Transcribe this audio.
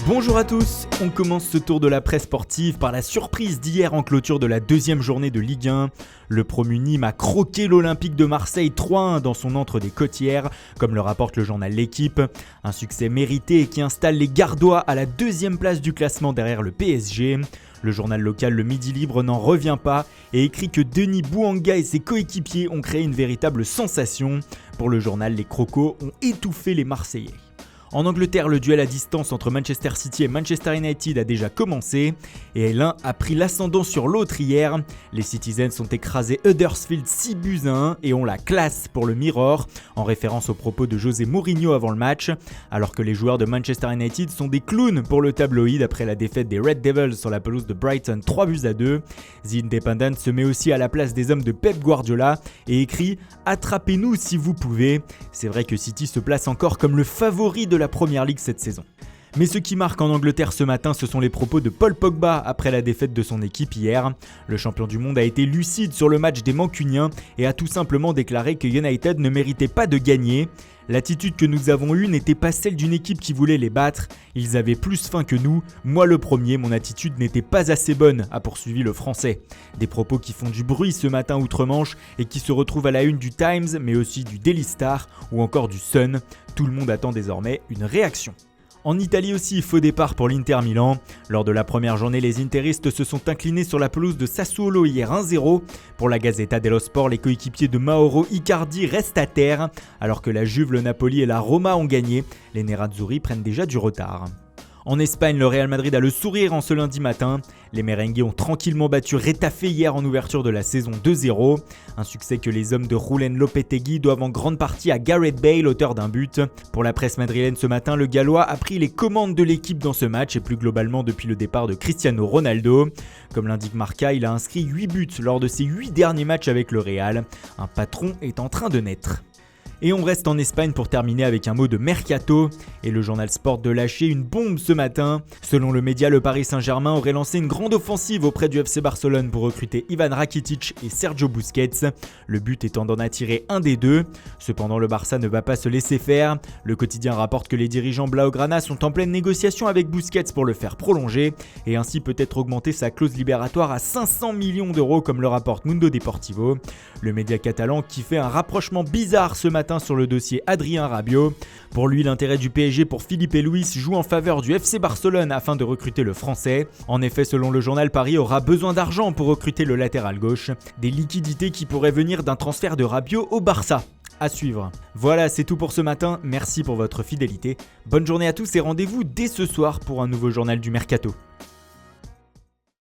Bonjour à tous, on commence ce tour de la presse sportive par la surprise d'hier en clôture de la deuxième journée de Ligue 1. Le promu Nîmes a croqué l'Olympique de Marseille 3-1 dans son antre des Côtières, comme le rapporte le journal L'Équipe. Un succès mérité qui installe les Gardois à la deuxième place du classement derrière le PSG. Le journal local Le Midi Libre n'en revient pas et écrit que Denis Bouanga et ses coéquipiers ont créé une véritable sensation. Pour le journal, les Crocos ont étouffé les Marseillais. En Angleterre, le duel à distance entre Manchester City et Manchester United a déjà commencé et l'un a pris l'ascendant sur l'autre hier. Les Citizens ont écrasé Huddersfield 6-1 et ont la classe pour le Mirror, en référence aux propos de José Mourinho avant le match, alors que les joueurs de Manchester United sont des clowns pour le tabloïd après la défaite des Red Devils sur la pelouse de Brighton 3-2. The Independent se met aussi à la place des hommes de Pep Guardiola et écrit « Attrapez-nous si vous pouvez ». C'est vrai que City se place encore comme le favori de la Première Ligue cette saison. Mais ce qui marque en Angleterre ce matin, ce sont les propos de Paul Pogba après la défaite de son équipe hier. Le champion du monde a été lucide sur le match des Mancuniens et a tout simplement déclaré que United ne méritait pas de gagner. L'attitude que nous avons eue n'était pas celle d'une équipe qui voulait les battre. Ils avaient plus faim que nous. Moi le premier, mon attitude n'était pas assez bonne, a poursuivi le Français. Des propos qui font du bruit ce matin outre-Manche et qui se retrouvent à la une du Times, mais aussi du Daily Star ou encore du Sun. Tout le monde attend désormais une réaction. En Italie aussi, faux départ pour l'Inter Milan. Lors de la première journée, les interistes se sont inclinés sur la pelouse de Sassuolo hier 1-0. Pour la Gazzetta dello Sport, les coéquipiers de Mauro Icardi restent à terre. Alors que la Juve, le Napoli et la Roma ont gagné, les Nerazzurri prennent déjà du retard. En Espagne, le Real Madrid a le sourire en ce lundi matin. Les merengues ont tranquillement battu Retafe hier en ouverture de la saison 2-0. Un succès que les hommes de Julen Lopetegui doivent en grande partie à Gareth Bale, auteur d'un but. Pour la presse madrilène ce matin, le Gallois a pris les commandes de l'équipe dans ce match et plus globalement depuis le départ de Cristiano Ronaldo. Comme l'indique Marca, il a inscrit 8 buts lors de ses 8 derniers matchs avec le Real. Un patron est en train de naître. Et on reste en Espagne pour terminer avec un mot de mercato. Et le journal Sport de lâcher une bombe ce matin. Selon le média, le Paris Saint-Germain aurait lancé une grande offensive auprès du FC Barcelone pour recruter Ivan Rakitic et Sergio Busquets. Le but étant d'en attirer un des deux. Cependant, le Barça ne va pas se laisser faire. Le quotidien rapporte que les dirigeants Blaugrana sont en pleine négociation avec Busquets pour le faire prolonger et ainsi peut-être augmenter sa clause libératoire à 500 millions d'euros comme le rapporte Mundo Deportivo. Le média catalan qui fait un rapprochement bizarre ce matin sur le dossier Adrien Rabiot. Pour lui, l'intérêt du PSG pour Philippe Luis joue en faveur du FC Barcelone afin de recruter le Français. En effet, selon le journal, Paris aura besoin d'argent pour recruter le latéral gauche. Des liquidités qui pourraient venir d'un transfert de Rabiot au Barça. À suivre. Voilà, c'est tout pour ce matin. Merci pour votre fidélité. Bonne journée à tous et rendez-vous dès ce soir pour un nouveau journal du Mercato.